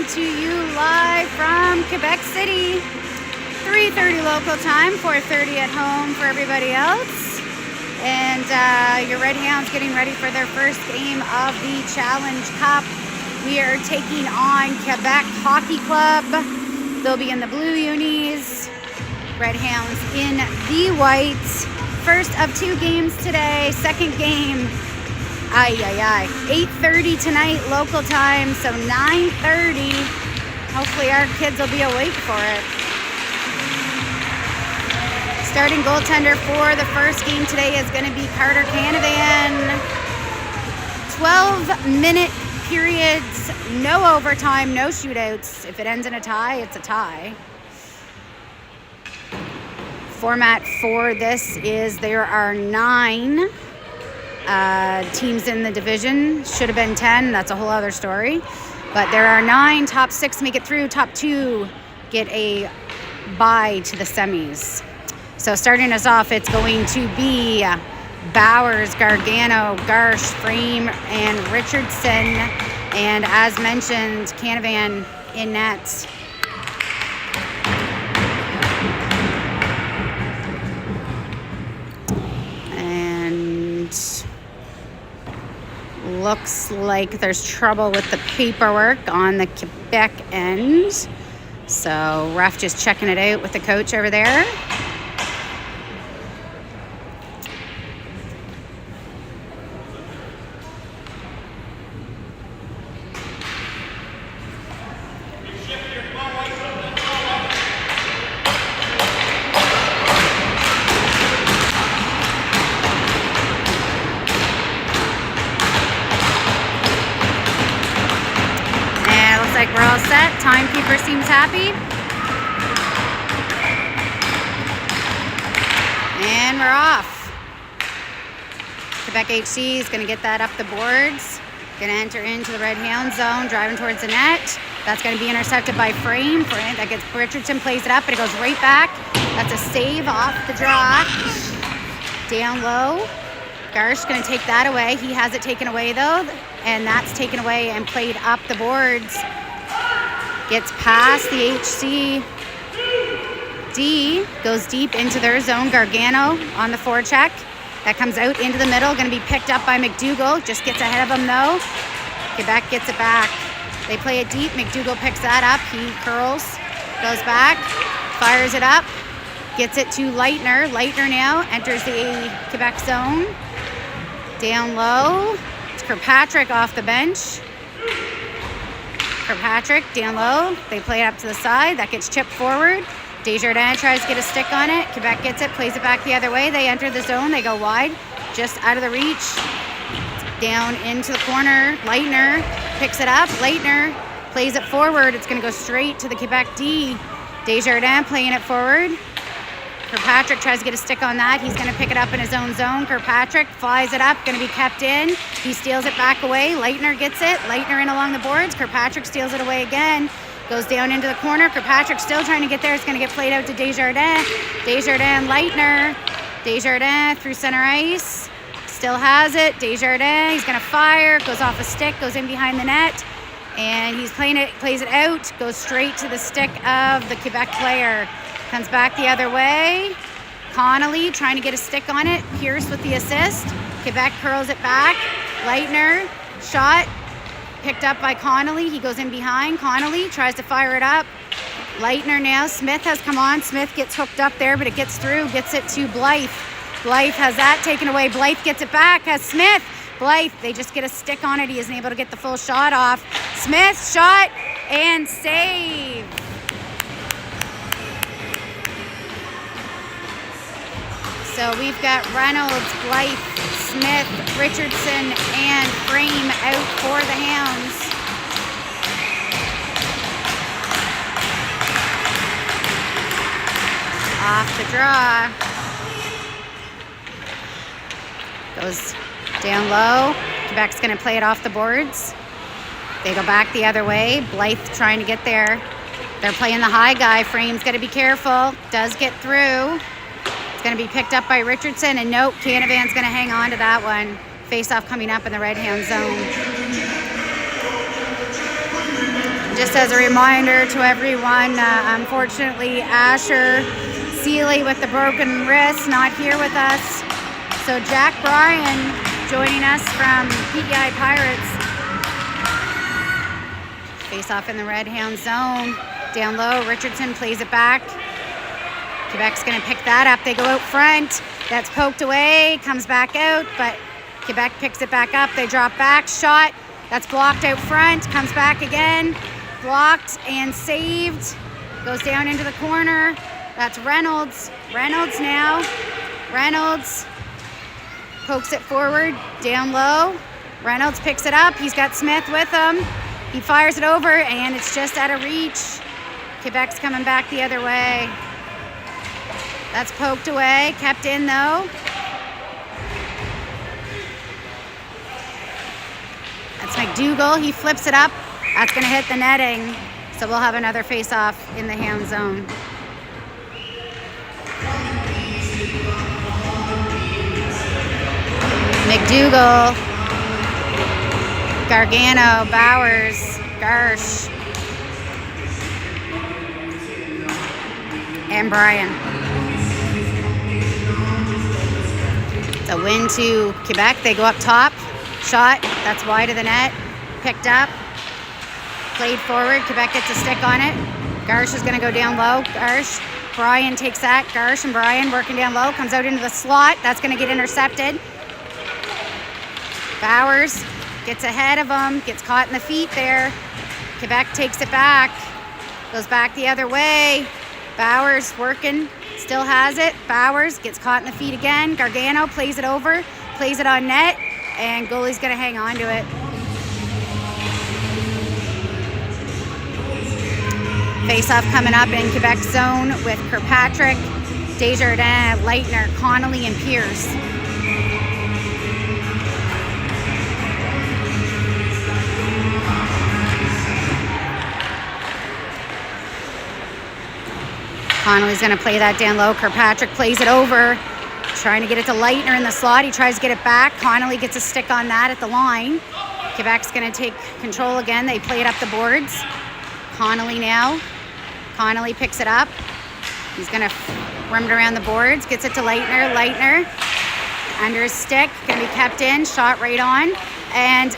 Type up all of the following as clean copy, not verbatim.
coming to you live from Quebec City. 3:30 local time, 4:30 at home for everybody else. And your Red Hounds getting ready for their first game of the Challenge Cup. We are taking on Quebec Hockey Club. They'll be in the blue unis. Red Hounds in the whites. First of two games today. Second game. 8:30 tonight local time, so 9:30. Hopefully our kids will be awake for it. Starting goaltender for the first game today is going to be Carter Canavan. 12-minute periods, no overtime, no shootouts. If it ends in a tie, it's a tie. Format for this is there are 9 teams in the division. Should have been 10. That's a whole other story. But there are 9. Top 6 make it through. Top 2 get a bye to the semis. So starting us off, it's going to be Bowers, Gargano, Garsh, Frame, and Richardson. And as mentioned, Canavan in net. Looks like there's trouble with the paperwork on the Quebec end. So ref just checking it out with the coach over there. Like we're all set. Timekeeper seems happy. And we're off. Quebec HC is going to get that up the boards. Going to enter into the Red Hound zone, driving towards the net. That's going to be intercepted by Frame. That gets Richardson, plays it up, and it goes right back. That's a save off the draw. Down low. Garsh going to take that away. He has it taken away though, and that's taken away and played up the boards. Gets past the HCD, goes deep into their zone. Gargano on the forecheck. That comes out into the middle, going to be picked up by McDougall. Just gets ahead of him though. Quebec gets it back. They play it deep. McDougall picks that up. He curls, goes back, fires it up, gets it to Leitner. Leitner now enters the Quebec zone. Down low. It's Kirkpatrick off the bench. Kirkpatrick down low. They play it up to the side. That gets chipped forward. Desjardins tries to get a stick on it. Quebec gets it, plays it back the other way. They enter the zone. They go wide, just out of the reach. Down into the corner. Leitner picks it up. Leitner plays it forward. It's going to go straight to the Quebec D. Desjardins playing it forward. Kirkpatrick tries to get a stick on that. He's going to pick it up in his own zone. Kirkpatrick flies it up, going to be kept in. He steals it back away. Leitner gets it. Leitner in along the boards. Kirkpatrick steals it away again. Goes down into the corner. Kirkpatrick still trying to get there. It's going to get played out to Desjardins. Desjardins, Leitner. Desjardins through center ice. Still has it. Desjardins, he's going to fire. Goes off a stick, goes in behind the net. And he's playing it, plays it out. Goes straight to the stick of the Quebec player. Comes back the other way. Connolly trying to get a stick on it. Pierce with the assist. Quebec curls it back. Leitner, shot. Picked up by Connolly. He goes in behind. Connolly tries to fire it up. Leitner now. Smith has come on. Smith gets hooked up there, but it gets through. Gets it to Blythe. Blythe has that taken away. Blythe gets it back. Has Smith. Blythe, they just get a stick on it. He isn't able to get the full shot off. Smith, shot, and save. So we've got Reynolds, Blythe, Smith, Richardson, and Frame out for the Hounds. Off the draw. Goes down low. Quebec's going to play it off the boards. They go back the other way. Blythe trying to get there. They're playing the high guy. Frame's got to be careful. Does get through. Going to be picked up by Richardson, and nope, Canavan's going to hang on to that one. Face-off coming up in the Red Hound zone. Just as a reminder to everyone, unfortunately, Asher Seeley with the broken wrist, not here with us. So Jack Bryan joining us from PEI Pirates. Face off in the red Hound zone. Down low, Richardson plays it back. Quebec's going to pick that up. They go out front. That's poked away, comes back out, but Quebec picks it back up. They drop back, shot. That's blocked out front, comes back again. Blocked and saved. Goes down into the corner. That's Reynolds. Reynolds now. Reynolds pokes it forward, down low. Reynolds picks it up. He's got Smith with him. He fires it over, and it's just out of reach. Quebec's coming back the other way. That's poked away, kept in though. That's McDougall. He flips it up. That's going to hit the netting. So we'll have another face-off in the Hound zone. McDougall, Gargano, Bowers, Garsh, and Bryan. It's a win to Quebec. They go up top. Shot. That's wide of the net. Picked up. Played forward. Quebec gets a stick on it. Garsh is going to go down low. Garsh. Bryan takes that. Garsh and Bryan working down low. Comes out into the slot. That's going to get intercepted. Bowers gets ahead of him. Gets caught in the feet there. Quebec takes it back. Goes back the other way. Bowers working. Still has it. Bowers gets caught in the feet again. Gargano plays it over. Plays it on net. And goalie's going to hang on to it. Face-off coming up in Quebec zone with Kirkpatrick, Desjardins, Leitner, Connolly, and Pierce. Connolly's going to play that down low. Kirkpatrick plays it over, trying to get it to Leitner in the slot. He tries to get it back. Connolly gets a stick on that at the line. Quebec's going to take control again. They play it up the boards. Connolly now. Connolly picks it up. He's going to rim it around the boards. Gets it to Leitner. Leitner under his stick. Going to be kept in. Shot right on. And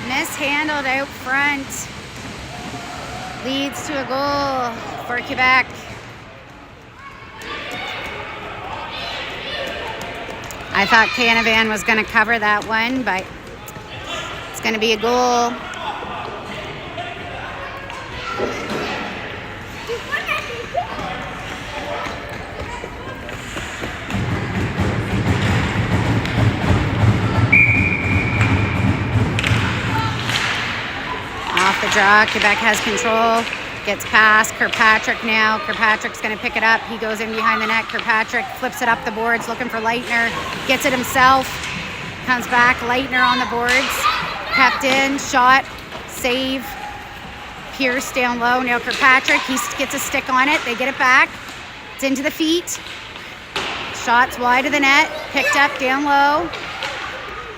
mishandled out front. Leads to a goal for Quebec. I thought Canavan was going to cover that one, but it's going to be a goal. Off the draw, Quebec has control. Gets past Kirkpatrick now. Kirkpatrick's going to pick it up. He goes in behind the net. Kirkpatrick flips it up the boards, looking for Leitner. Gets it himself. Comes back. Leitner on the boards. Kept in. Shot. Save. Pierce down low. Now Kirkpatrick. He gets a stick on it. They get it back. It's into the feet. Shots wide of the net. Picked up down low.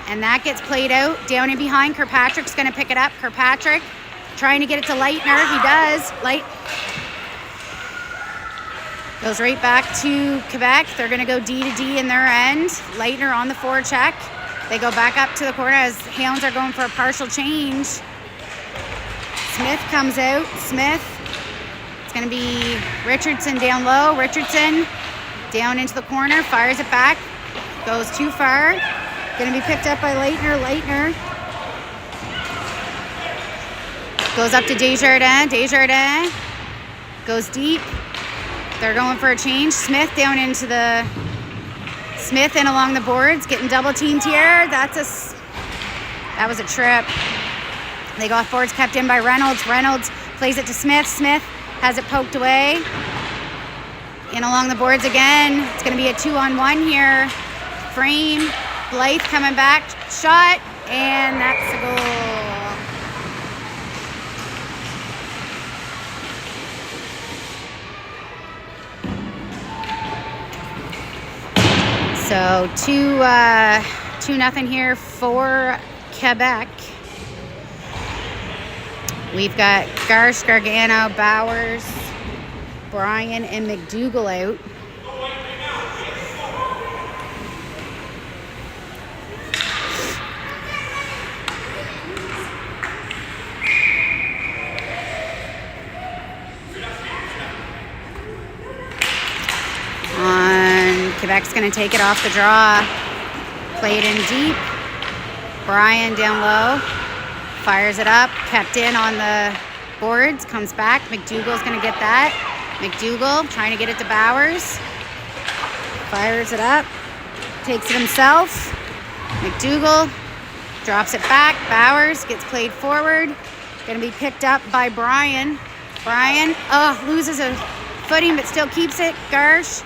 And that gets played out. Down in behind. Kirkpatrick's going to pick it up. Kirkpatrick trying to get it to Leitner. He does. Goes right back to Quebec. They're going to go D to D in their end. Leitner on the forecheck. They go back up to the corner as Hounds are going for a partial change. Smith comes out. Smith. It's going to be Richardson down low. Richardson down into the corner. Fires it back. Goes too far. Going to be picked up by Leitner. Leitner goes up to Desjardins. Desjardins goes deep. They're going for a change. Smith down into the... Smith in along the boards, getting double teamed here. That was a trip. They go off boards, kept in by Reynolds. Reynolds plays it to Smith. Smith has it poked away. In along the boards again. It's going to be a 2-on-1 here. Frame. Blythe coming back. Shot. And that's a goal. So 2-0 here for Quebec. We've got Garsh, Gargano, Bowers, Bryan, and McDougall out. Quebec's going to take it off the draw. Play it in deep. Bryan down low. Fires it up. Kept in on the boards. Comes back. McDougall's going to get that. McDougall trying to get it to Bowers. Fires it up. Takes it himself. McDougall drops it back. Bowers gets played forward. Going to be picked up by Bryan. Bryan, loses a footing but still keeps it. Garsh.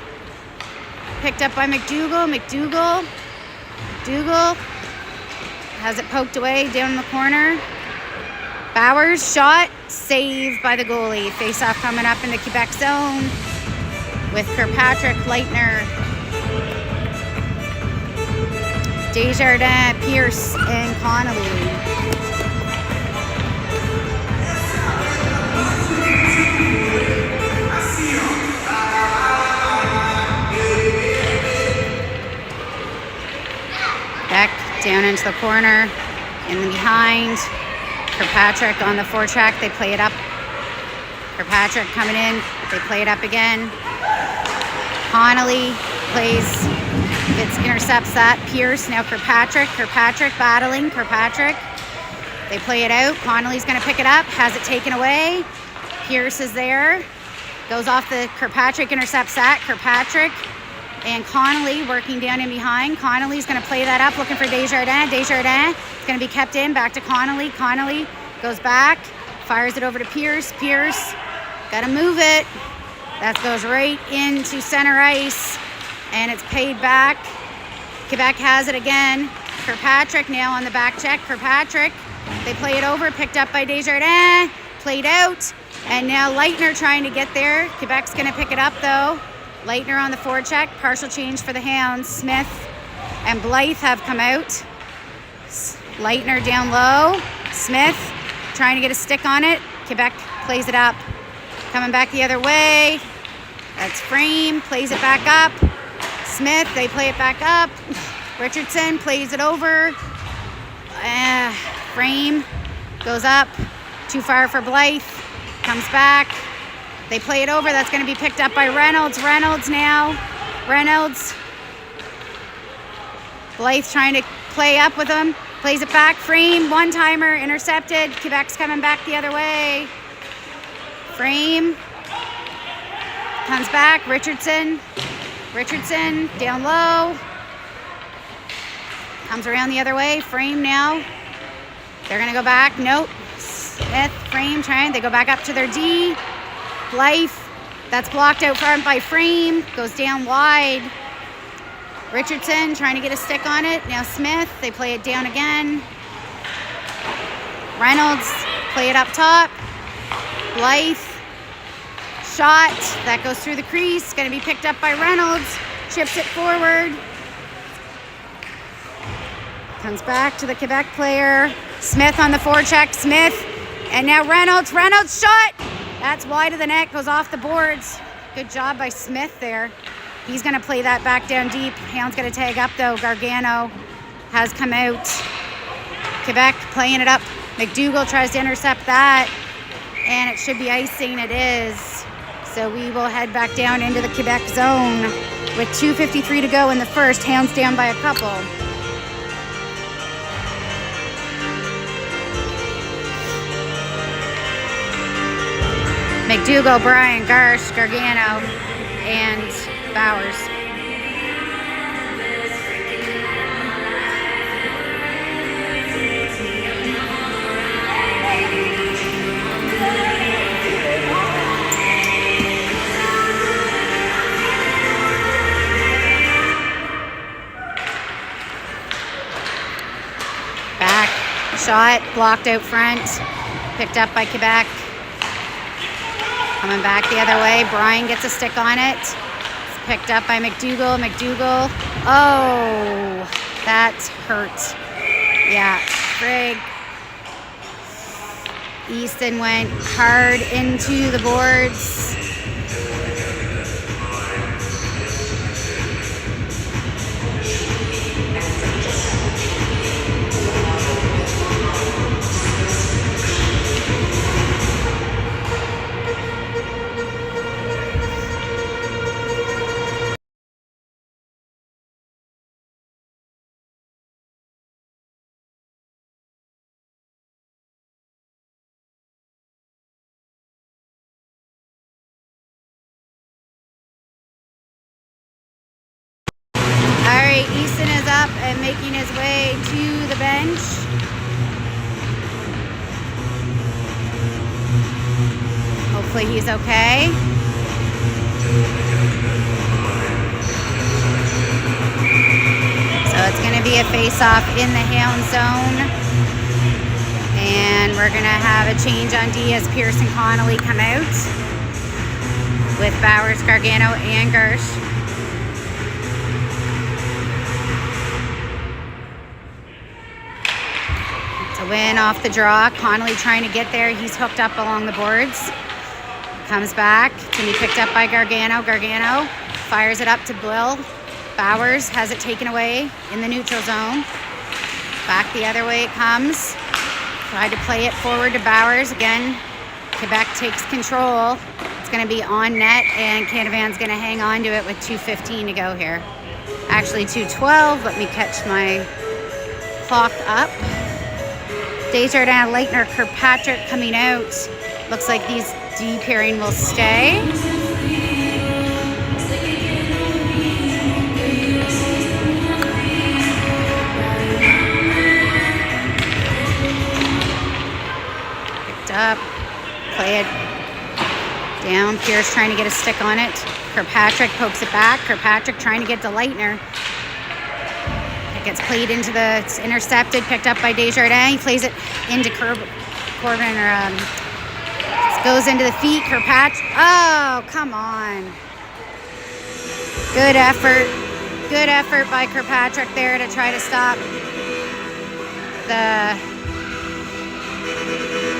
Picked up by McDougall. McDougall has it poked away down in the corner. Bowers shot, saved by the goalie. Face-off coming up in the Quebec zone with Kirkpatrick, Leitner, Desjardins, Pierce, and Connolly. Beck down into the corner, in behind. Kirkpatrick on the forecheck, they play it up. Kirkpatrick coming in, they play it up again. Connolly intercepts that. Pierce, now Kirkpatrick battling, Kirkpatrick. They play it out, Connolly's gonna pick it up, has it taken away. Pierce is there, goes off the Kirkpatrick, intercepts that. Kirkpatrick and Connolly working down in behind. Connolly's going to play that up, looking for Desjardins. Desjardins is going to be kept in, back to Connolly. Connolly goes back, fires it over to Pierce. Pierce, got to move it. That goes right into center ice, and it's paid back. Quebec has it again. Kirkpatrick now on the back check. Kirkpatrick, they play it over, picked up by Desjardins, played out, and now Leitner trying to get there. Quebec's going to pick it up though. Leitner on the forecheck, partial change for the Hounds. Smith and Blythe have come out. Leitner down low. Smith trying to get a stick on it. Quebec plays it up. Coming back the other way. That's Frame, plays it back up. Smith, they play it back up. Richardson plays it over. Frame goes up. Too far for Blythe. Comes back. They play it over. That's going to be picked up by Reynolds. Reynolds now. Reynolds. Blythe trying to play up with him. Plays it back. Frame, one-timer, intercepted. Quebec's coming back the other way. Frame. Comes back. Richardson. Richardson down low. Comes around the other way. Frame now. They're going to go back. Nope. Smith, Frame trying. They go back up to their D. Blythe, that's blocked out front by Frame, goes down wide. Richardson trying to get a stick on it. Now Smith, they play it down again. Reynolds, play it up top. Blythe, shot, that goes through the crease, gonna be picked up by Reynolds, chips it forward. Comes back to the Quebec player. Smith on the forecheck, Smith, and now Reynolds, shot! That's wide of the net, goes off the boards. Good job by Smith there. He's going to play that back down deep. Hound's going to tag up though. Gargano has come out. Quebec playing it up. McDougall tries to intercept that, and it should be icing. It is. So we will head back down into the Quebec zone with 2:53 to go in the first. Hounds down by a couple. McDougall, Bryan, Garsh, Gargano, and Bowers. Back, shot, blocked out front, picked up by Quebec. Coming back the other way, Bryan gets a stick on it. It's picked up by McDougall. McDougall, oh, that hurt. Yeah, frig. Easton went hard into the boards. Alright, Easton is up and making his way to the bench. Hopefully he's okay. So it's going to be a face-off in the Hound zone. And we're going to have a change on D as Pierce and Connolly come out with Bowers, Gargano, and Gersh. It's a win off the draw. Connolly trying to get there. He's hooked up along the boards. Comes back. It's going to be picked up by Gargano. Gargano fires it up to Bill. Bowers has it taken away in the neutral zone. Back the other way it comes. Tried to play it forward to Bowers. Again, Quebec takes control. It's going to be on net, and Canavan's going to hang on to it with 2:15 to go here. Actually, 2:12. Let me catch my clock up. Desjardins, Leitner, Kirkpatrick coming out. Looks like these D pairing will stay. Up, play it down. Pierce trying to get a stick on it. Kirkpatrick pokes it back. Kirkpatrick trying to get to Leitner. It gets played into the, it's intercepted, picked up by Desjardins. He plays it into Corbin, or goes into the feet. Kirkpatrick, oh, come on. Good effort. Good effort by Kirkpatrick there to try to stop the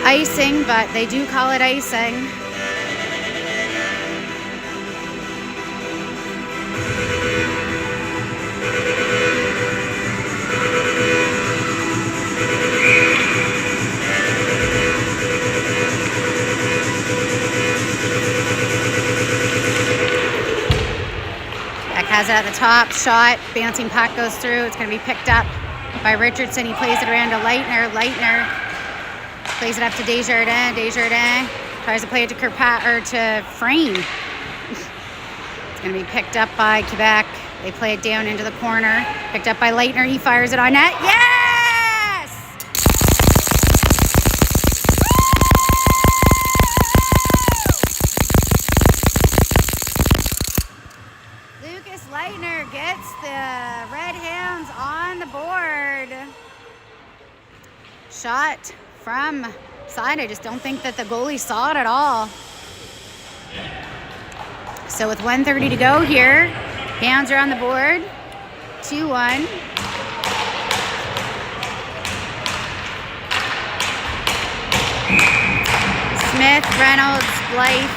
icing, but they do call it icing. Beck has it at the top, shot, bouncing puck goes through. It's going to be picked up by Richardson. He plays it around to Leitner. Leitner plays it up to Desjardins. Desjardins tries to play it to to Frame. It's going to be picked up by Quebec. They play it down into the corner. Picked up by Leitner. He fires it on net. Yes! Lucas Leitner gets the Red Hounds on the board. Shot from side. I just don't think that the goalie saw it at all. So with 1:30 to go here, Hounds are on the board. 2-1. Smith, Reynolds, Blythe,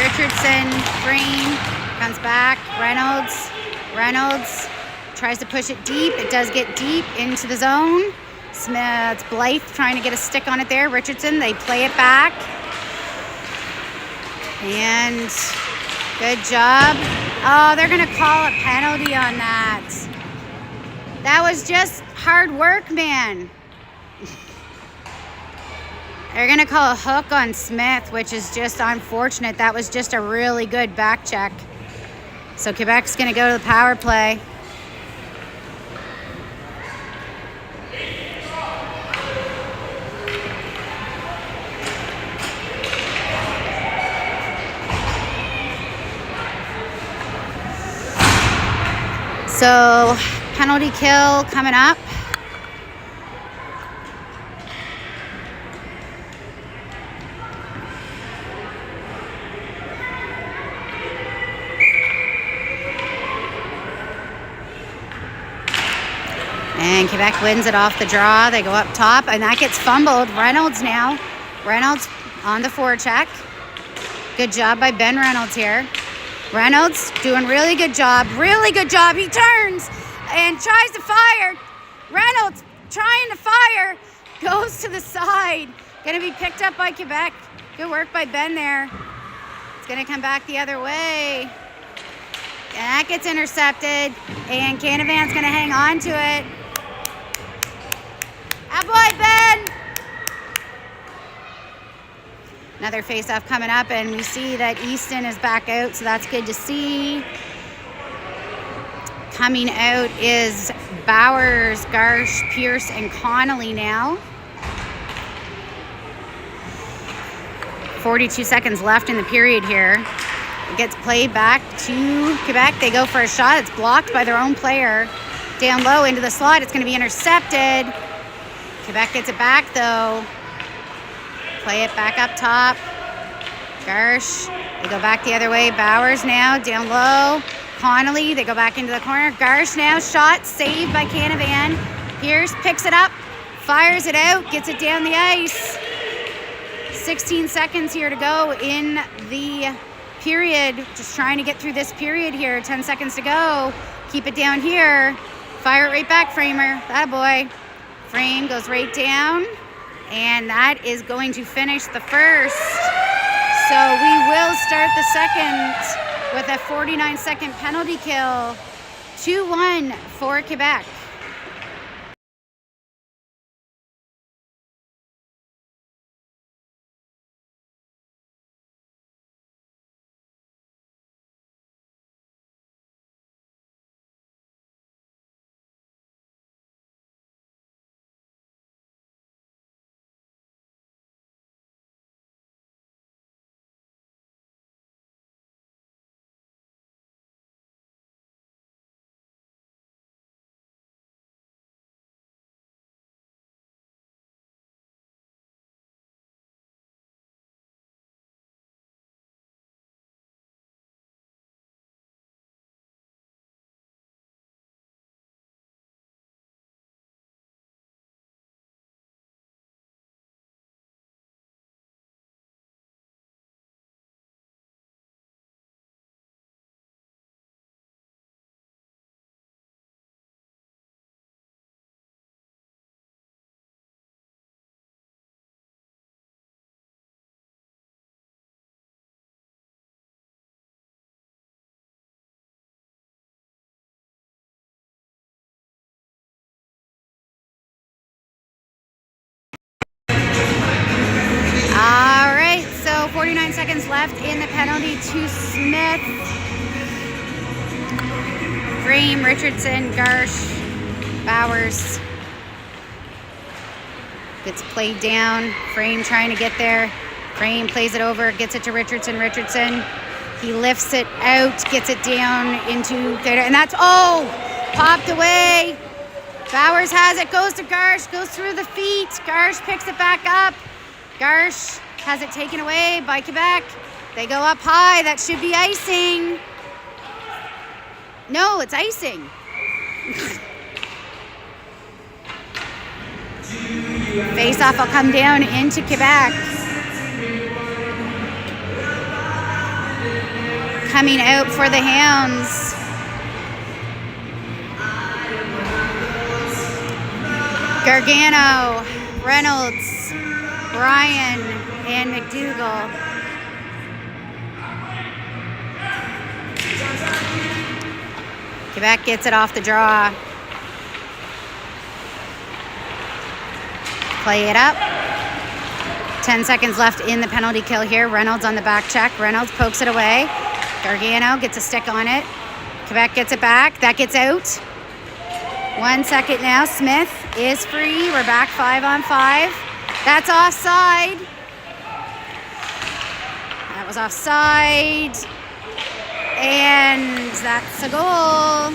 Richardson, Green comes back. Reynolds tries to push it deep. It does get deep into the zone. Smith, Blythe trying to get a stick on it there. Richardson, they play it back. And good job. Oh, they're going to call a penalty on that. That was just hard work, man. They're going to call a hook on Smith, which is just unfortunate. That was just a really good back check. So Quebec's going to go to the power play. So, penalty kill coming up. And Quebec wins it off the draw. They go up top, and that gets fumbled. Reynolds now. Reynolds on the forecheck. Good job by Ben Reynolds here. Reynolds doing really good job. Really good job. He turns and tries to fire. Reynolds trying to fire. Goes to the side. Going to be picked up by Quebec. Good work by Ben there. It's going to come back the other way. And that gets intercepted. And Canavan's going to hang on to it. Boy, Ben! Another face-off coming up, and we see that Easton is back out, so that's good to see. Coming out is Bowers, Garsh, Pierce, and Connolly now. 42 seconds left in the period here. It gets played back to Quebec. They go for a shot. It's blocked by their own player. Down low into the slot. It's going to be intercepted. Quebec gets it back, though. Play it back up top. Garsh. They go back the other way. Bowers now down low. Connolly. They go back into the corner. Garsh now. Shot saved by Canavan. Pierce picks it up. Fires it out. Gets it down the ice. 16 seconds here to go in the period. Just trying to get through this period here. 10 seconds to go. Keep it down here. Fire it right back, Framer. Attaboy. Frame goes right down. And that is going to finish the first. So we will start the second with a 49-second penalty kill. 2-1 for Quebec. All right, so 49 seconds left in the penalty to Smith. Frame, Richardson, Garsh, Bowers. Gets played down. Frame trying to get there. Frame plays it over, gets it to Richardson. Richardson, he lifts it out, gets it down into there, and that's, popped away. Bowers has it, goes to Garsh, goes through the feet. Garsh picks it back up. Garsh has it taken away by Quebec. They go up high. That should be icing. No, it's icing. Face-off will come down into Quebec. Coming out for the Hounds. Gargano, Reynolds, Bryan, and McDougall. Quebec gets it off the draw. Play it up. 10 seconds left in the penalty kill here. Reynolds on the back check. Reynolds pokes it away. Gargano gets a stick on it. Quebec gets it back. That gets out. 1 second now. Smith is free. We're back 5-on-5. That's offside. That was offside. And that's a goal.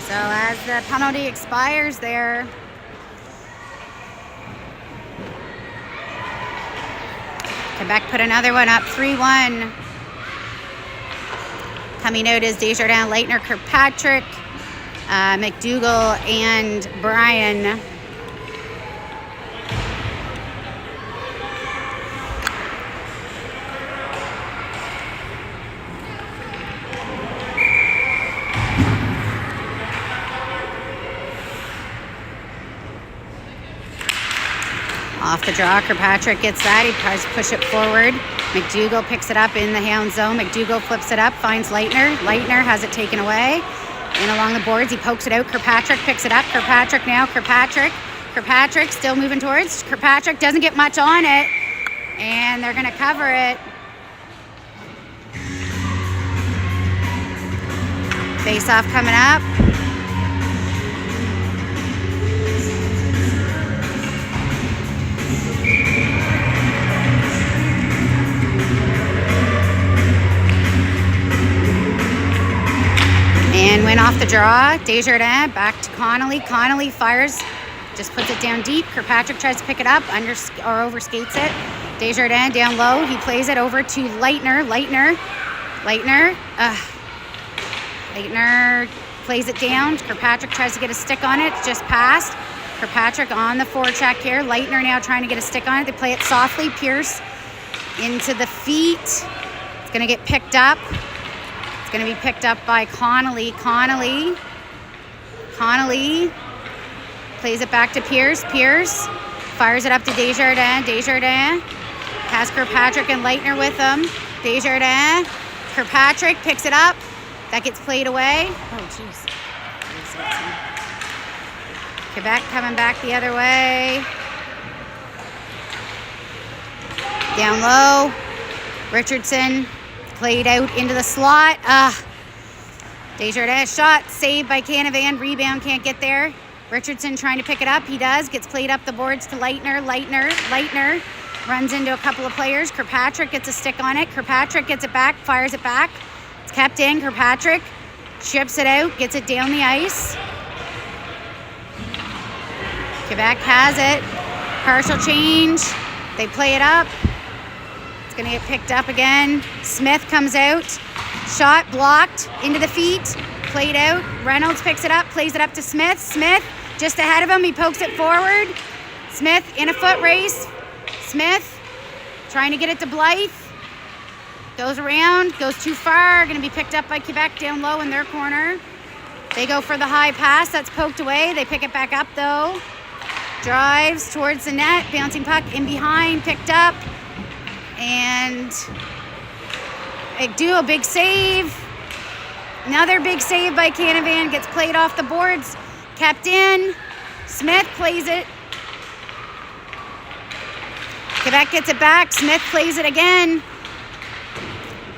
So as the penalty expires there, Quebec put another one up, 3-1. Coming out is Desjardins, Leitner, Kirkpatrick. McDougall and Brian. Off the draw, Kirkpatrick gets that. He tries to push it forward. McDougall picks it up in the Hound zone. McDougall flips it up, finds Leitner. Leitner has it taken away. And along the boards, he pokes it out. Kirkpatrick picks it up. Kirkpatrick now. Kirkpatrick still moving towards. Kirkpatrick doesn't get much on it. And they're going to cover it. Face-off coming up. And went off the draw. Desjardins back to Connolly. Connolly fires, just puts it down deep. Kirkpatrick tries to pick it up, over skates it. Desjardins down low. He plays it over to Leitner. Leitner plays it down. Kirkpatrick tries to get a stick on it. Just passed. Kirkpatrick on the forecheck here. Leitner now trying to get a stick on it. They play it softly. Pierce into the feet. It's going to get picked up. It's going to be picked up by Connolly. Connolly plays it back to Pierce. Pierce fires it up to Desjardins. Desjardins has Kirkpatrick and Leitner with him. Desjardins. Kirkpatrick picks it up. That gets played away. Oh, jeez. Quebec coming back the other way. Down low. Richardson played out into the slot. Desjardins shot, saved by Canavan. Rebound, can't get there. Richardson trying to pick it up. He does. Gets played up the boards to Leitner. Leitner runs into a couple of players. Kirkpatrick gets a stick on it. Kirkpatrick gets it back, fires it back. It's kept in. Kirkpatrick chips it out, gets it down the ice. Quebec has it. Partial change. They play it up. Going to get picked up again. Smith comes out. Shot blocked into the feet. Played out. Reynolds picks it up. Plays it up to Smith. Smith just ahead of him. He pokes it forward. Smith in a foot race. Smith trying to get it to Blythe. Goes around. Goes too far. Going to be picked up by Quebec down low in their corner. They go for the high pass. That's poked away. They pick it back up though. Drives towards the net. Bouncing puck in behind. Picked up. And do a big save. Another big save by Canavan. Gets played off the boards. Kept in. Smith plays it. Quebec gets it back. Smith plays it again.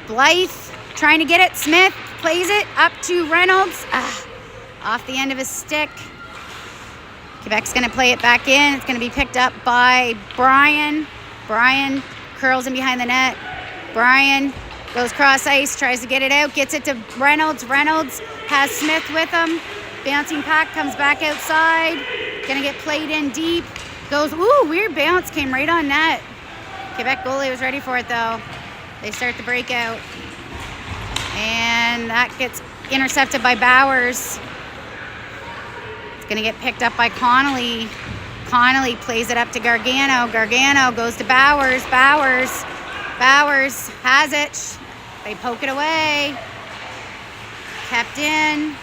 Blythe trying to get it. Smith plays it up to Reynolds. Off the end of his stick. Quebec's going to play it back in. It's going to be picked up by Brian. Brian curls in behind the net. Brian goes cross ice, tries to get it out, gets it to Reynolds. Reynolds has Smith with him. Bouncing puck comes back outside. Gonna get played in deep. Goes, weird bounce, came right on net. Quebec goalie was ready for it though. They start the breakout. And that gets intercepted by Bowers. It's gonna get picked up by Connolly. Connolly plays it up to Gargano. Gargano goes to Bowers. Bowers has it. They poke it away. Kept in.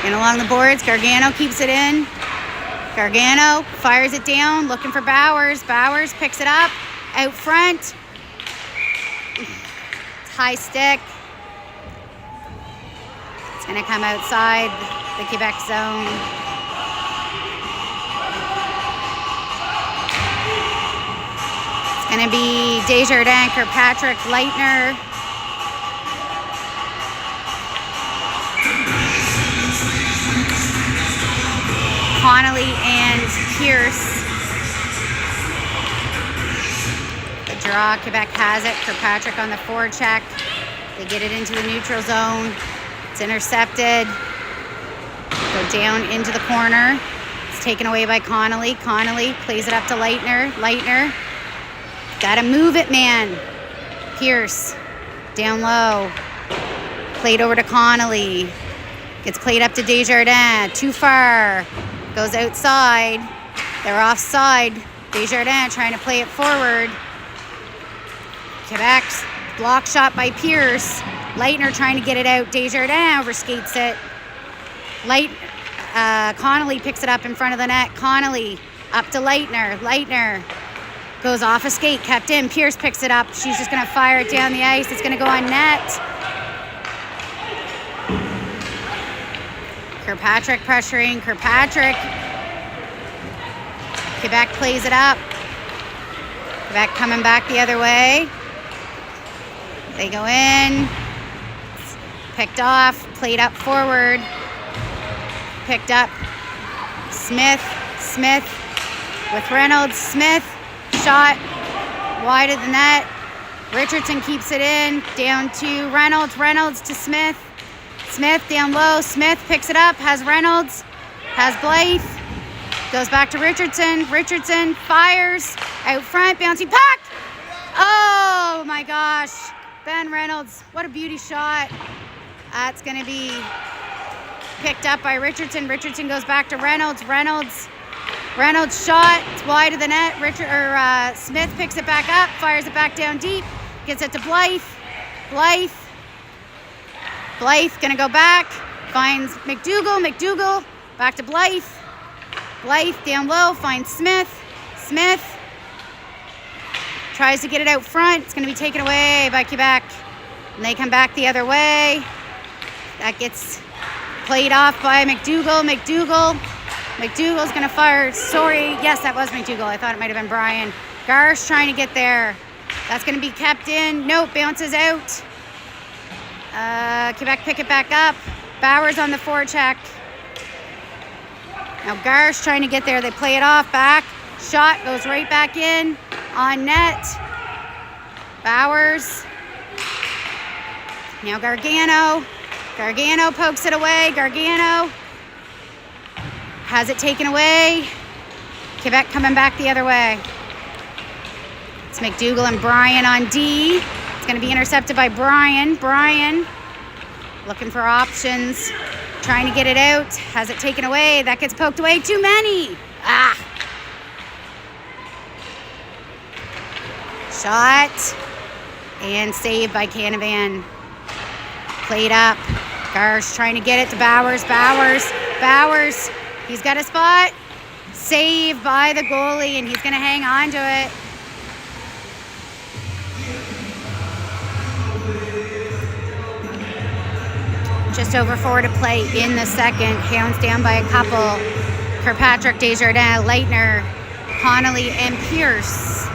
And along the boards, Gargano keeps it in. Gargano fires it down, looking for Bowers. Bowers picks it up out front. High stick. It's going to come outside the Quebec zone. It's going to be Desjardins, Kirkpatrick, Leitner. Connolly and Pierce. Draw, Quebec has it. Kirkpatrick on the forecheck. They get it into the neutral zone. It's intercepted. Go down into the corner. It's taken away by Connolly. Connolly plays it up to Leitner. Leitner Gotta move it, man. Pierce, down low. Played over to Connolly. Gets played up to Desjardins. Too far. Goes outside. They're offside. Desjardins trying to play it forward. Quebec's block shot by Pierce. Leitner trying to get it out. Desjardins overskates it. Connolly picks it up in front of the net. Connolly up to Leitner. Leitner goes off a skate, kept in. Pierce picks it up. She's just going to fire it down the ice. It's going to go on net. Kirkpatrick pressuring. Kirkpatrick. Quebec plays it up. Quebec coming back the other way. They go in. Picked off. Played up forward. Picked up. Smith with Reynolds. Smith. Shot wide of the net. Richardson keeps it in. Down to Reynolds. Reynolds to Smith. Smith down low. Smith picks it up. Has Reynolds. Has Blythe. Goes back to Richardson. Richardson fires. Out front. Bouncing puck. Oh my gosh. Ben Reynolds. What a beauty shot. That's going to be picked up by Richardson. Richardson goes back to Reynolds. Reynolds shot. It's wide of the net. Smith picks it back up. Fires it back down deep. Gets it to Blythe. Blythe going to go back. Finds McDougall. McDougall back to Blythe. Blythe down low. Finds Smith. Smith tries to get it out front. It's going to be taken away by Quebec. And they come back the other way. That gets played off by McDougall. McDougall's going to fire. Sorry. Yes, that was McDougall. I thought it might have been Brian. Garsh trying to get there. That's going to be kept in. Nope, bounces out. Quebec pick it back up. Bowers on the forecheck. Now Garsh trying to get there. They play it off back. Shot goes right back in. On net. Bowers. Now Gargano. Gargano pokes it away. Gargano has it taken away. Quebec coming back the other way. It's McDougall and Brian on D. It's going to be intercepted by Brian. Brian looking for options. Trying to get it out. Has it taken away. That gets poked away. Too many. Shot. And saved by Canavan. Played up. Garsh trying to get it to Bowers. Bowers. He's got a spot. Saved by the goalie, and he's going to hang on to it. Just over 4 to play in the second. Hounds down by a couple. Kirkpatrick, Desjardins, Leitner, Connolly, and Pierce.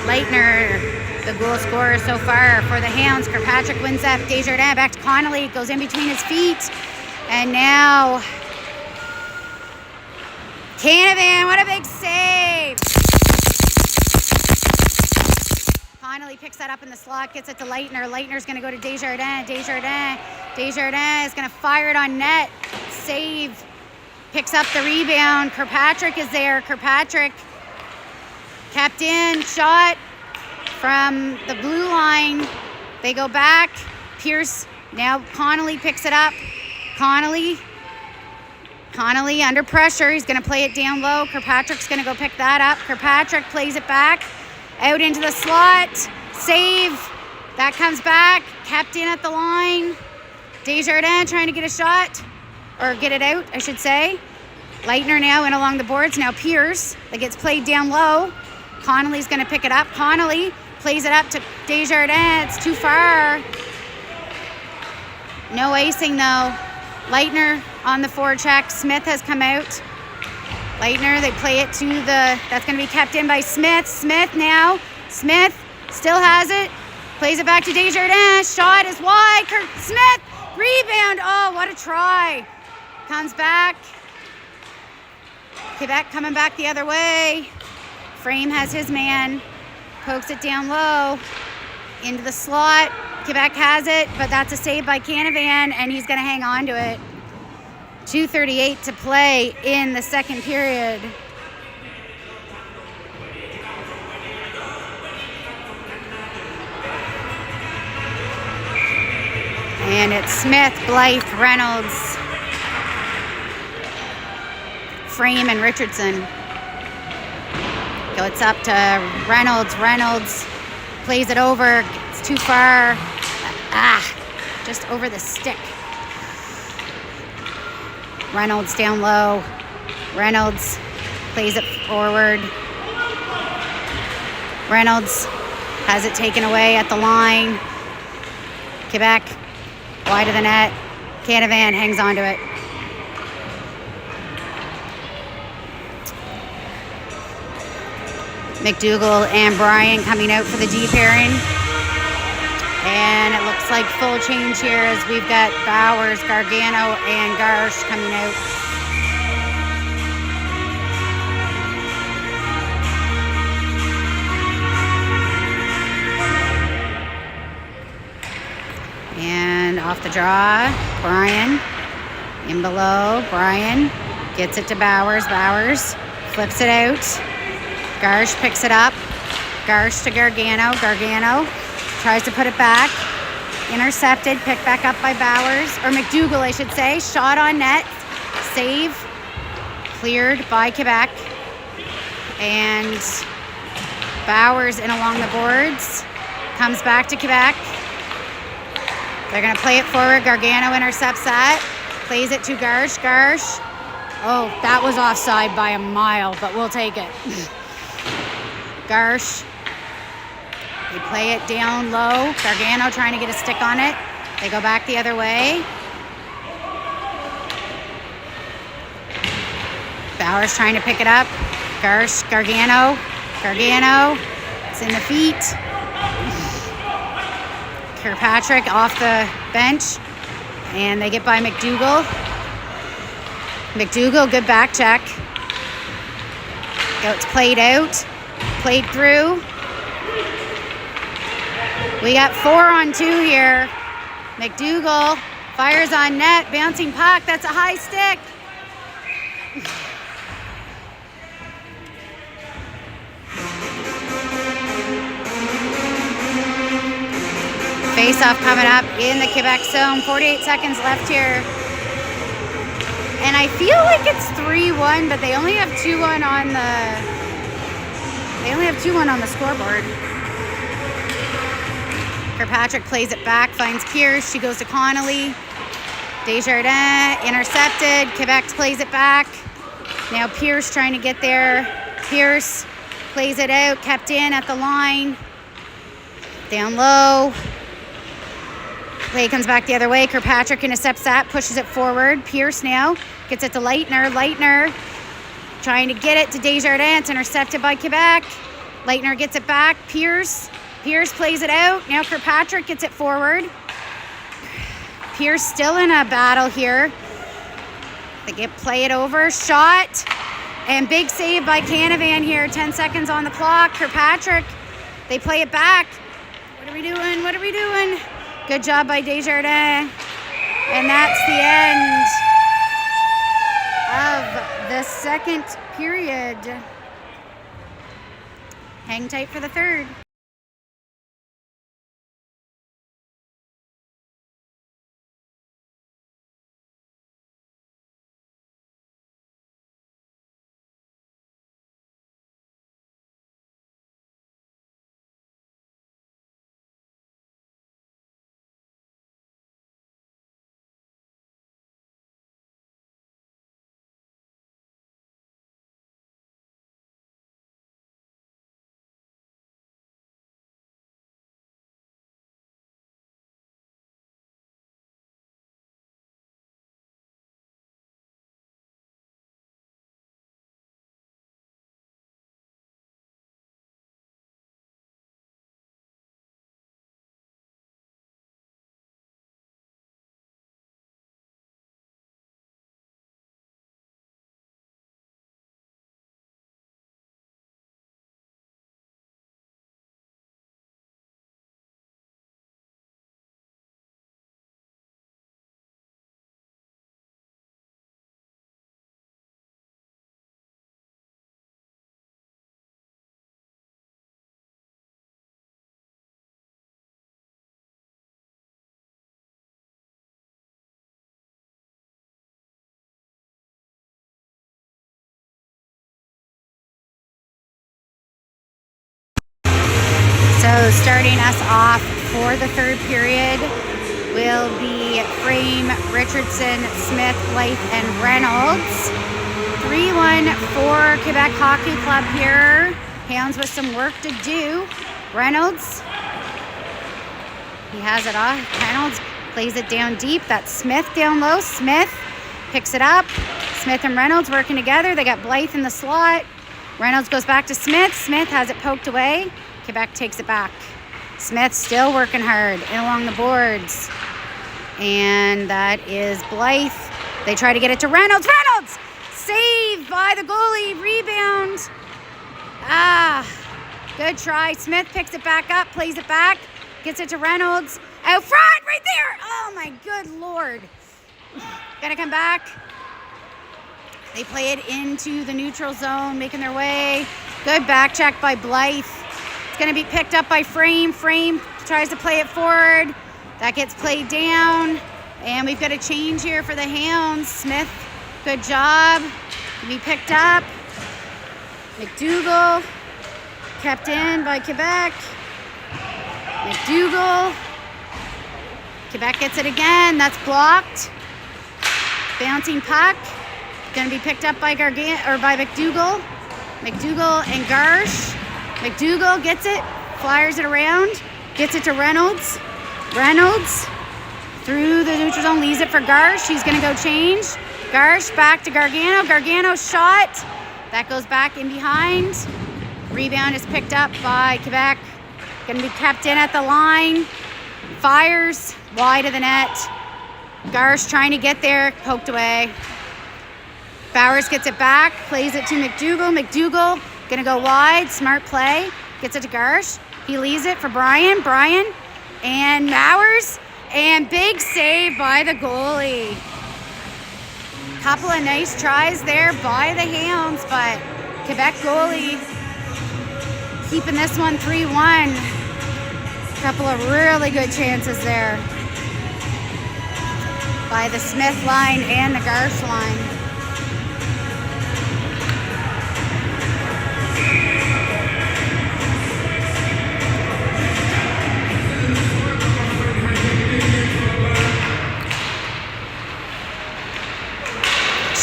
Leitner, the goal scorer so far for the Hounds. Kirkpatrick wins that. Desjardins back to Connolly. Goes in between his feet. And now Canavan, what a big save. Connolly picks that up in the slot, gets it to Leitner. Leitner's going to go to Desjardins. Desjardins is going to fire it on net. Save. Picks up the rebound. Kirkpatrick is there. Kirkpatrick kept in. Shot from the blue line. They go back. Pierce. Now Connolly picks it up. Connolly under pressure. He's going to play it down low. Kirkpatrick's going to go pick that up. Kirkpatrick plays it back. Out into the slot. Save. That comes back. Kept in at the line. Desjardins trying to get a shot. Or get it out, I should say. Leitner now in along the boards. Now Pierce. That gets played down low. Connolly's going to pick it up. Connolly plays it up to Desjardins. It's too far. No icing though. Leitner on the forecheck. Smith has come out. Leitner, they play it to the, that's going to be kept in by Smith. Smith now. Smith still has it. Plays it back to Desjardins. Shot is wide. Smith, rebound. Oh, what a try. Comes back. Quebec coming back the other way. Frame has his man. Pokes it down low. Into the slot. Quebec has it, but that's a save by Canavan, and he's going to hang on to it. 2:38 to play in the second period. And it's Smith, Blythe, Reynolds, Frame, and Richardson. It's up to Reynolds. Reynolds plays it over. It's too far. Just over the stick. Reynolds down low. Reynolds plays it forward. Reynolds has it taken away at the line. Quebec wide of the net. Canavan hangs onto it. McDougall and Bryan coming out for the D pairing. And it looks like full change here as we've got Bowers, Gargano, and Garsh coming out. And off the draw, Bryan in below. Bryan gets it to Bowers. Bowers flips it out. Garsh picks it up. Garsh to Gargano. Gargano tries to put it back. Intercepted. Picked back up by Bowers. Or McDougall, I should say. Shot on net. Save. Cleared by Quebec. And Bowers in along the boards. Comes back to Quebec. They're going to play it forward. Gargano intercepts that. Plays it to Garsh. Garsh. Oh, that was offside by a mile, but we'll take it. Garsh. They play it down low. Gargano trying to get a stick on it. They go back the other way. Bowers trying to pick it up. Garsh, Gargano. Gargano. It's in the feet. Kirkpatrick off the bench. And they get by McDougall. McDougall, good back check. It's played out. Played through. We got 4-on-2 here. McDougall fires on net. Bouncing puck. That's a high stick. Face-off coming up in the Quebec zone. 48 seconds left here. And I feel like it's 3-1, but they only have 2-1 on the scoreboard. Kirkpatrick plays it back, finds Pierce. She goes to Connolly. Desjardins intercepted. Quebec plays it back. Now Pierce trying to get there. Pierce plays it out, kept in at the line. Down low. Play comes back the other way. Kirkpatrick intercepts that, pushes it forward. Pierce now gets it to Leitner. Leitner trying to get it to Desjardins. Intercepted by Quebec. Leitner gets it back. Pierce plays it out. Now Kirkpatrick gets it forward. Pierce still in a battle here. They play it over. Shot. And big save by Canavan here. 10 seconds on the clock. Kirkpatrick, they play it back. What are we doing? What are we doing? Good job by Desjardins. And that's the end of the second period. Hang tight for the third. starting us off for the third period will be Frame, Richardson, Smith, Blythe, and Reynolds. 3-1 for Quebec Hockey Club here. Hounds with some work to do. Reynolds, he has it off. Reynolds plays it down deep. That's Smith down low. Smith picks it up. Smith and Reynolds working together. They got Blythe in the slot. Reynolds goes back to Smith. Smith has it poked away. Quebec takes it back. Smith still working hard and along the boards. And that is Blythe. They try to get it to Reynolds. Reynolds! Saved by the goalie. Rebound. Good try. Smith picks it back up, plays it back, gets it to Reynolds. Out front, right there. Oh my good Lord. Gonna come back. They play it into the neutral zone, making their way. Good back check by Blythe. It's gonna be picked up by Frame. Frame tries to play it forward. That gets played down. And we've got a change here for the Hounds. Smith, good job. Can be picked up. McDougall, kept in by Quebec. McDougall. Quebec gets it again. That's blocked. Bouncing puck. Going to be picked up by by McDougall. McDougall and Garsh. McDougall gets it, flyers it around, gets it to Reynolds. Reynolds through the neutral zone, leaves it for Garsh. He's going to go change. Garsh back to Gargano. Gargano shot. That goes back in behind. Rebound is picked up by Quebec. Going to be kept in at the line. Fires wide of the net. Garsh trying to get there, poked away. Bowers gets it back, plays it to McDougall. McDougall gonna go wide, smart play. Gets it to Garsh. He leaves it for Brian. Brian and Bowers. And big save by the goalie. Couple of nice tries there by the Hounds, but Quebec goalie keeping this one 3-1. Couple of really good chances there by the Smith line and the Garsh line.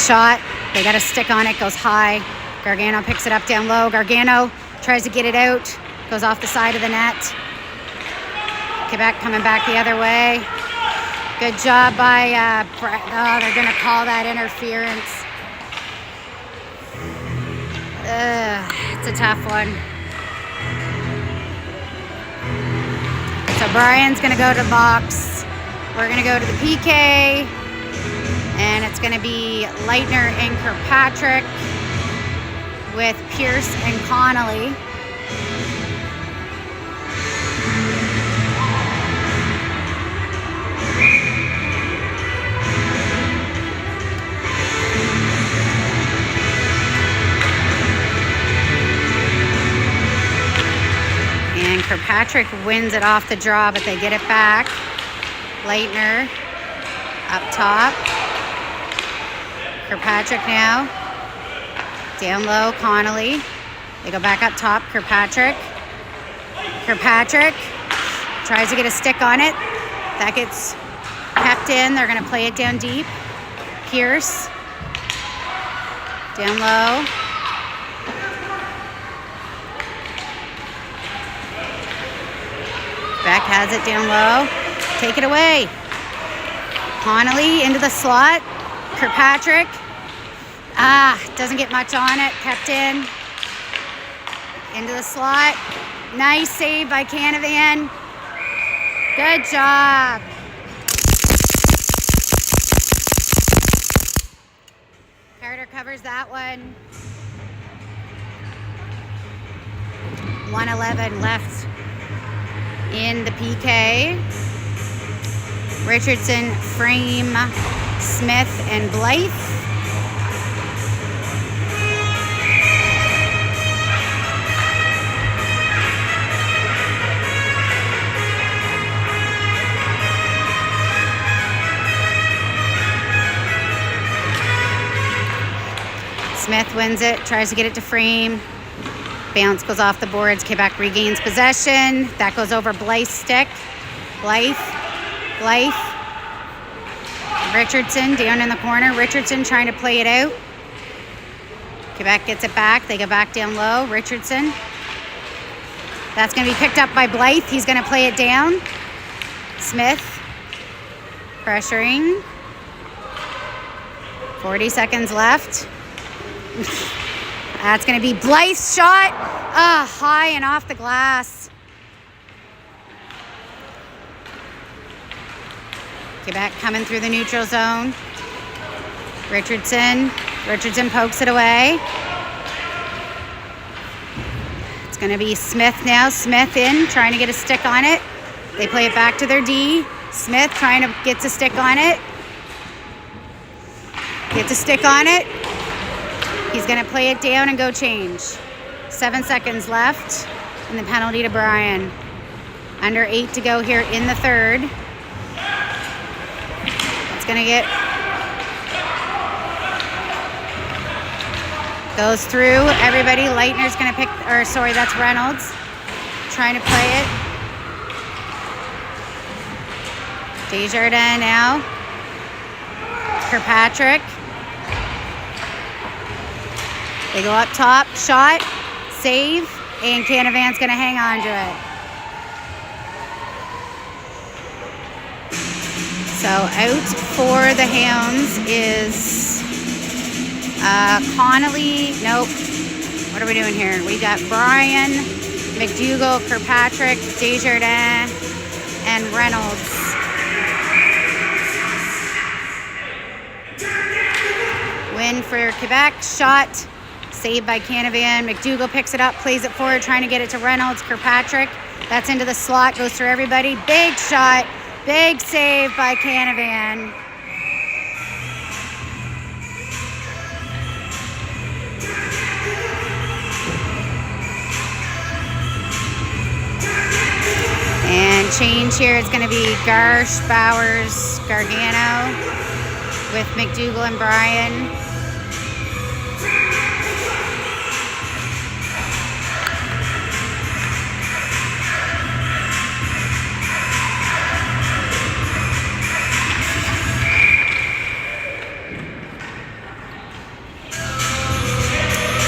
Shot, they got a stick on it, goes high. Gargano picks it up down low. Gargano tries to get it out, goes off the side of the net. Quebec coming back the other way. Good job by, they're gonna call that interference. It's a tough one. So Brian's gonna go to box. We're gonna go to the PK. And it's going to be Leitner and Kirkpatrick with Pierce and Connolly. And Kirkpatrick wins it off the draw, but they get it back. Leitner up top. Kirkpatrick now. Down low, Connolly. They go back up top, Kirkpatrick. Kirkpatrick tries to get a stick on it. That gets kept in. They're going to play it down deep. Pierce. Down low. Beck has it down low. Take it away. Connolly into the slot. Kirkpatrick. Doesn't get much on it. Kept in. Into the slot. Nice save by Canavan. Good job. Carter covers that one. 1:11 left in the PK. Richardson, Frame, Smith, and Blythe. Smith wins it, tries to get it to Frame. Bounce goes off the boards. Quebec regains possession. That goes over Blythe's stick. Blythe. Richardson down in the corner. Richardson trying to play it out. Quebec gets it back. They go back down low. Richardson. That's going to be picked up by Blythe. He's going to play it down. Smith. Pressuring. 40 seconds left. That's going to be Blythe's shot. High and off the glass. Quebec coming through the neutral zone. Richardson pokes it away. It's going to be Smith now. Smith in, trying to get a stick on it. They play it back to their D. Smith trying to get a stick on it. Gets a stick on it. He's going to play it down and go change. 7 seconds left. And the penalty to Brian. Under 8 to go here in the third. It's going to get... Goes through everybody. Leitner's going to pick... Or sorry, that's Reynolds. Trying to play it. Desjardins now. Kirkpatrick. They go up top, shot, save, and Canavan's going to hang on to it. So out for the Hounds is Connolly. Nope. What are we doing here? We got Brian, McDougall, Kirkpatrick, Desjardins, and Reynolds. Win for Quebec. Shot. Saved by Canavan. McDougall picks it up, plays it forward, trying to get it to Reynolds. Kirkpatrick. That's into the slot. Goes through everybody. Big shot. Big save by Canavan. And change here is going to be Garsh, Bowers, Gargano with McDougall and Brian.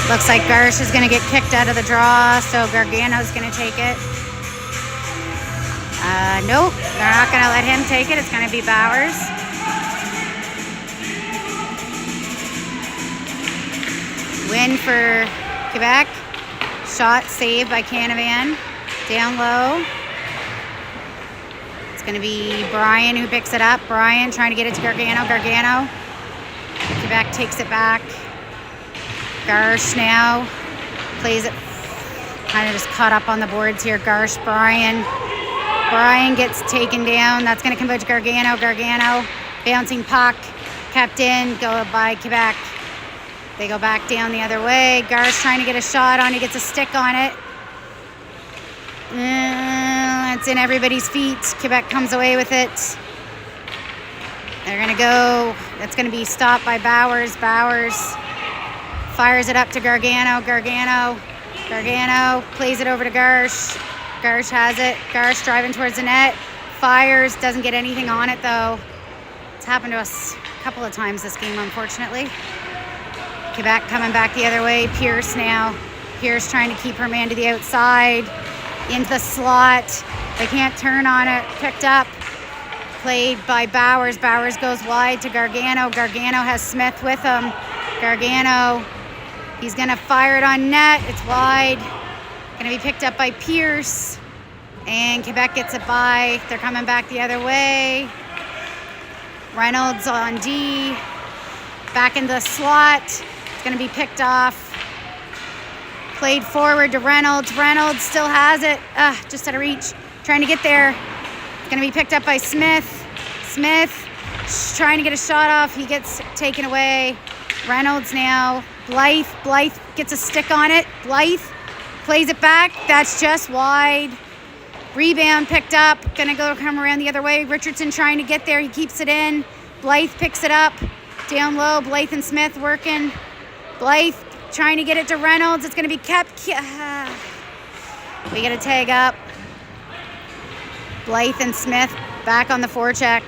Looks like Garsh is going to get kicked out of the draw, so Gargano's going to take it. Nope, they're not going to let him take it. It's going to be Bowers. Win for Quebec. Shot saved by Canavan. Down low. It's going to be Brian who picks it up. Brian trying to get it to Gargano. Gargano. Quebec takes it back. Garsh now plays it, kind of just caught up on the boards here. Garsh, Brian. Brian gets taken down. That's going to come back to Gargano. Gargano, bouncing puck, kept in, go by Quebec. They go back down the other way. Garsh trying to get a shot on. He gets a stick on it. It's in everybody's feet. Quebec comes away with it. They're going to go. That's going to be stopped by Bowers. Bowers fires it up to Gargano. Gargano plays it over to Garsh. Garsh has it. Garsh driving towards the net. Fires. Doesn't get anything on it, though. It's happened to us a couple of times this game, unfortunately. Quebec coming back the other way. Pierce now. Pierce trying to keep her man to the outside. Into the slot. They can't turn on it. Picked up. Played by Bowers. Bowers goes wide to Gargano. Gargano has Smith with him. Gargano. He's going to fire it on net. It's wide. Going to be picked up by Pierce. And Quebec gets it by. They're coming back the other way. Reynolds on D. Back in the slot. It's going to be picked off. Played forward to Reynolds. Reynolds still has it. Just out of reach. Trying to get there. It's going to be picked up by Smith. Smith trying to get a shot off. He gets taken away. Reynolds now. Blythe gets a stick on it. Blythe plays it back. That's just wide. Rebound picked up. Gonna come around the other way. Richardson trying to get there. He keeps it in. Blythe picks it up. Down low. Blythe and Smith working. Blythe trying to get it to Reynolds. It's going to be kept. We get a tag up. Blythe and Smith back on the forecheck.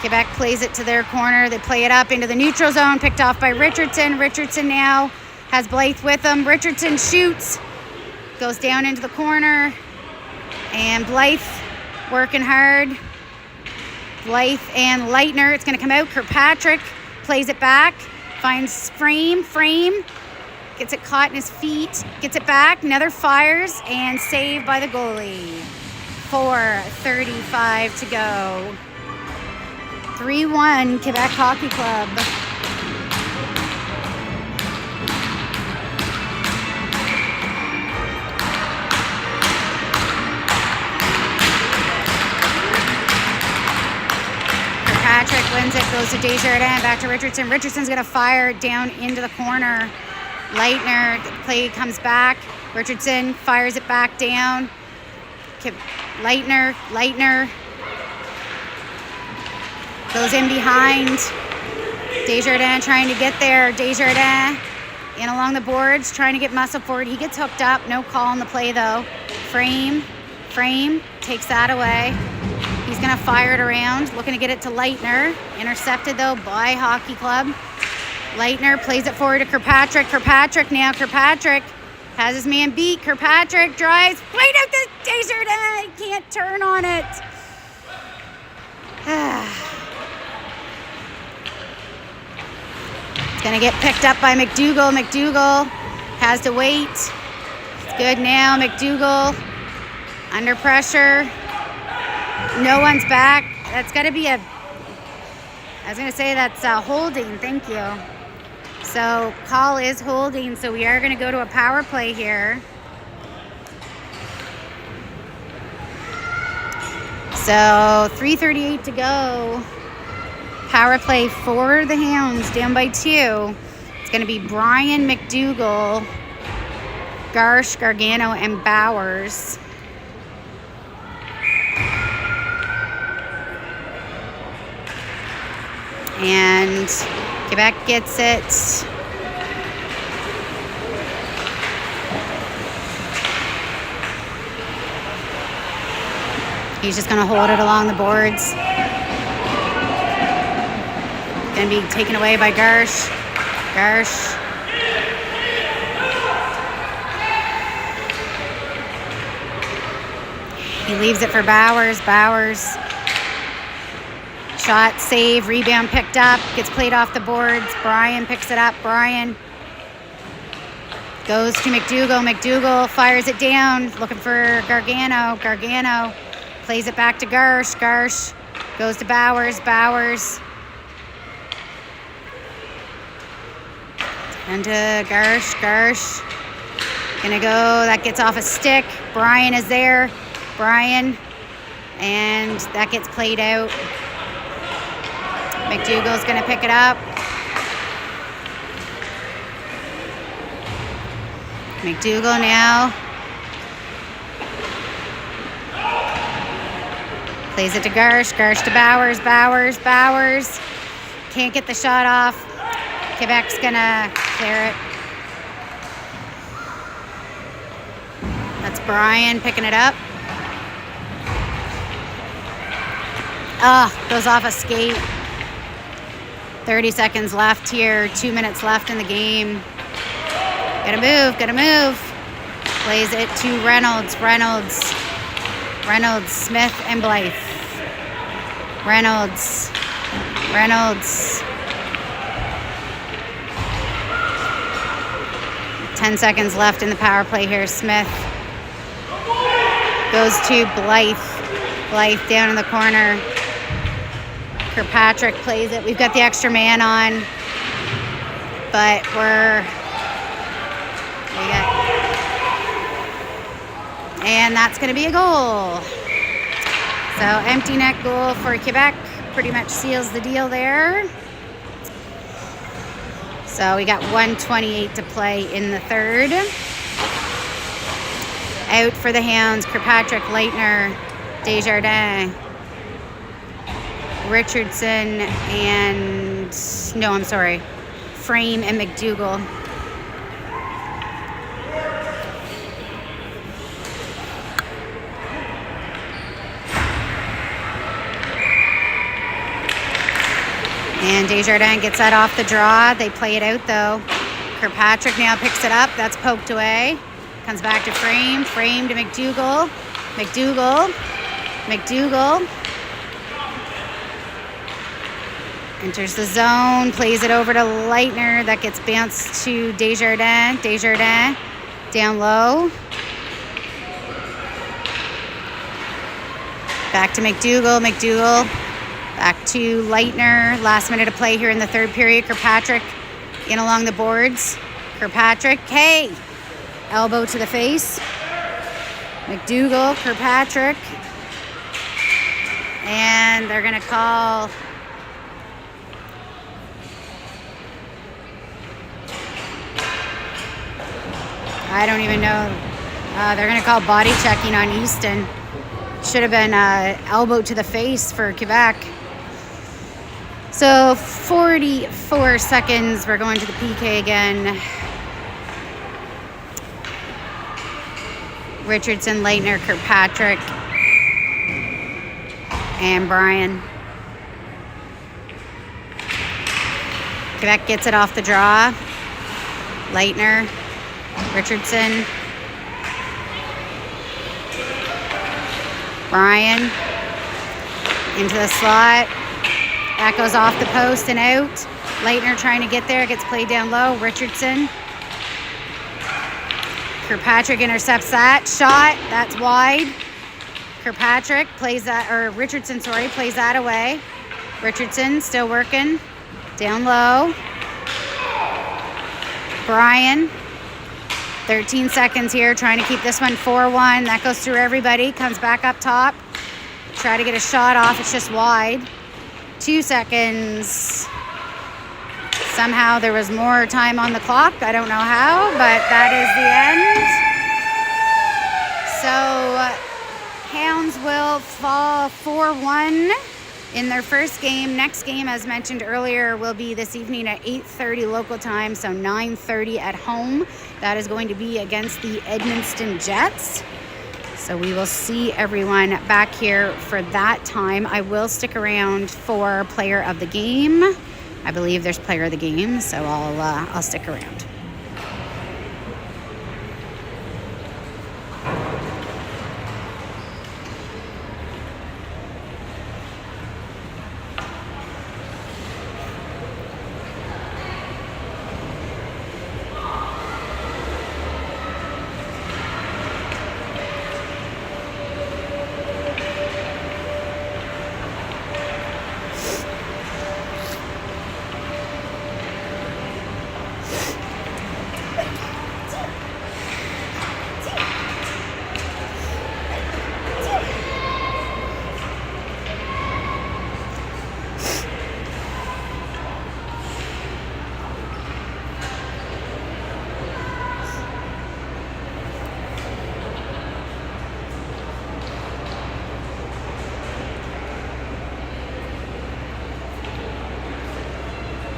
Quebec plays it to their corner. They play it up into the neutral zone, picked off by Richardson. Richardson now has Blythe with him. Richardson shoots, goes down into the corner, and Blythe working hard. Blythe and Leitner. It's going to come out. Kirkpatrick plays it back, finds Frame, gets it caught in his feet, gets it back, another fires, and saved by the goalie. 4:35 to go. 3-1 Quebec Hockey Club. Kirkpatrick wins it, goes to Desjardins, back to Richardson. Richardson's going to fire it down into the corner. Leitner, the play comes back. Richardson fires it back down. Leitner goes in behind. Desjardins trying to get there. Desjardins in along the boards, trying to get Muscle forward. He gets hooked up. No call on the play, though. Frame takes that away. He's going to fire it around, looking to get it to Leitner. Intercepted, though, by Hockey Club. Leitner plays it forward to Kirkpatrick. Kirkpatrick has his man beat. Kirkpatrick drives right out the Desjardins. He can't turn on it. It's going to get picked up by McDougall. McDougall has to wait. It's good now. McDougall under pressure. No one's back. That's got to be I was going to say that's holding. Thank you. So call is holding. So we are going to go to a power play here. So 3:38 to go. Power play for the Hounds, down by 2. It's going to be Brian, McDougall, Garsh, Gargano, and Bowers. And Quebec gets it. He's just going to hold it along the boards. Going to be taken away by Garsh. He leaves it for Bowers. Shot, save, rebound picked up, gets played off the boards. Brian picks it up. Brian goes to McDougall. McDougall fires it down, looking for Gargano. Gargano plays it back to Garsh. Garsh goes to Bowers. And to Garsh. Gonna go, that gets off a stick. Brian is there. And that gets played out. McDougall's going to pick it up. McDougall now. Plays it to Garsh. Garsh to Bowers. Can't get the shot off. Quebec's going to clear it. That's Brian picking it up. Goes off a skate. 30 seconds left here. 2 minutes left in the game. Gotta move. Plays it to Reynolds, Smith, and Blythe. Reynolds. 10 seconds left in the power play here. Smith goes to Blythe. Blythe down in the corner. Kirkpatrick plays it. We've got the extra man on, but and that's going to be a goal. So empty net goal for Quebec pretty much seals the deal there. So we got 1:28 to play in the third. Out for the Hounds, Kirkpatrick, Leitner, Desjardins, Richardson, Frame and McDougall. And Desjardins gets that off the draw. They play it out though. Kirkpatrick now picks it up. That's poked away. Comes back to Frame. Frame to McDougall. McDougall. McDougall. Enters the zone. Plays it over to Leitner. That gets bounced to Desjardins. Desjardins down low. Back to McDougall. McDougall. Back to Leitner. Last minute of play here in the third period. Kirkpatrick in along the boards. Kirkpatrick. Hey! Elbow to the face. McDougall. Kirkpatrick. And they're going to call... I don't even know. They're going to call body checking on Easton. Should have been elbow to the face for Quebec. So 44 seconds. We're going to the PK again. Richardson, Leitner, Kirkpatrick, and Brian. Quebec gets it off the draw. Leitner, Richardson, Brian into the slot. That goes off the post and out. Leitner trying to get there, gets played down low. Richardson. Kirkpatrick intercepts that shot. That's wide. Kirkpatrick plays that, or Richardson, sorry, plays that away. Richardson still working. Down low. Brian. 13 seconds here, trying to keep this one 4-1. That goes through everybody. Comes back up top. Try to get a shot off. It's just wide. 2 seconds. Somehow there was more time on the clock. I don't know how, but that is the end. So Hounds will fall 4-1 in their first game. Next game, as mentioned earlier, will be this evening at 8:30 local time, so 9:30 at home. That is going to be against the Edmundston Jets. So we will see everyone back here for that time. I will stick around for player of the game. I believe there's player of the game, so I'll stick around.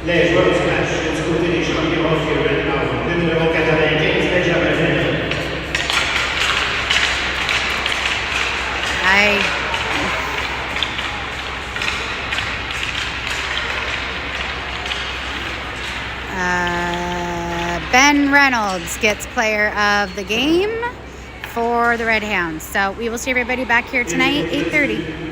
Les joueurs du match du côté des champions qui est maintenant le numéro 95, Benjamin. Ben Reynolds gets player of the game for the Red Hounds. So we will see everybody back here tonight, 8:30.